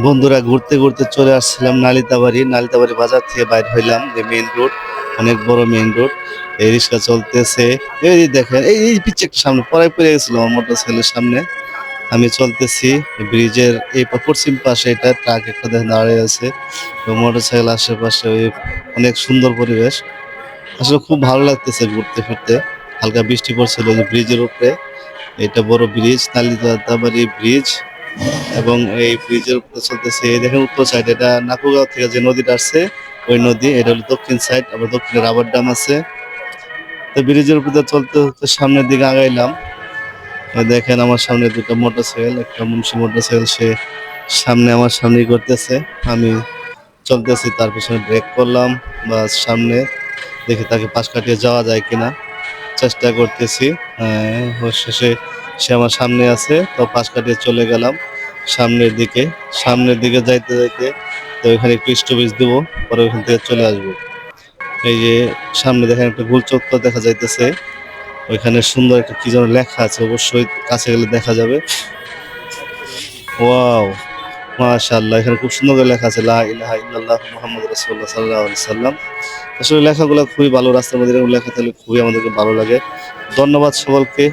বন্ধুরা ঘুরতে ঘুরতে চলে আসছিলাম নালিতাবাড়ি বাজার থেকে বাইর হইলাম। যে মেইন রোড, অনেক বড় মেইন রোড। এই রিক্সা চলতেছে, এই যে দেখেন, এই পিচ্ছে একটা সামনে পড়ায় পড়ে গেছিল আমার মোটর সাইকেলের সামনে। আমি চলতেছি ব্রিজের এই পশ্চিম পাশে, এটা ট্রাক একটা দেখেন দাঁড়িয়ে আছে। মোটর সাইকেল আশেপাশে ওই অনেক সুন্দর পরিবেশ। আসলে খুব ভালো লাগতেছে ঘুরতে ফিরতে। হালকা বৃষ্টি পড়ছিল যে ব্রিজের উপরে। এটা বড় ব্রিজ, নালিতাবাড়ি ব্রিজ। এবং এই ব্রিজের উপরে চলতেছে, এই দেখেন উত্তর সাইড, এটা নাকুগাঁও থেকে যে নদীটা আসছে ওই নদী। এটা হলো দক্ষিণ সাইড, আবার দক্ষিণে রাবার ড্যাম আছে। তো ব্রিজের উপরে চলতে চলতে সামনের দিকে আগাইলাম। দেখেন আমার সামনে দুটো মোটরসাইকেল, একটা মুন্সি মোটরসাইকেল, সে সামনে আমার সামনেই করতেছে। আমি চলতেছি, তার পিছনে ব্রেক করলাম। বা সামনে দেখি তাকে পাশ কাটিয়ে যাওয়া যায় কিনা, চেষ্টা করতেছি। শেষে সে আমার সামনে আছে, তো পাশ কাটিয়ে চলে গেলাম সামনের দিকে। সামনের দিকে যাইতে যাইতে তো ওইখানে একটু স্টপেজ দেবো, পরে ওইখান থেকে চলে আসবো। এই যে সামনে দেখেন একটা গোল চত্বর দেখা যাইতেছে, ওইখানে সুন্দর একটা কি যেন লেখা আছে, অবশ্যই কাছে গেলে দেখা যাবে। ওয়াও, মাশাআল্লাহ, এখানে খুব সুন্দর করে লেখা আছে লা ইলাহা ইল্লাল্লাহ মুহাম্মাদুর রাসূলুল্লাহ সাল্লাল্লাহু আলাইহি সাল্লাম। আসলে লেখাগুলো খুবই ভালো, রাস্তার মধ্যে এরকম লেখা থাকলে খুবই আমাদেরকে ভালো লাগে। ধন্যবাদ সকলকে।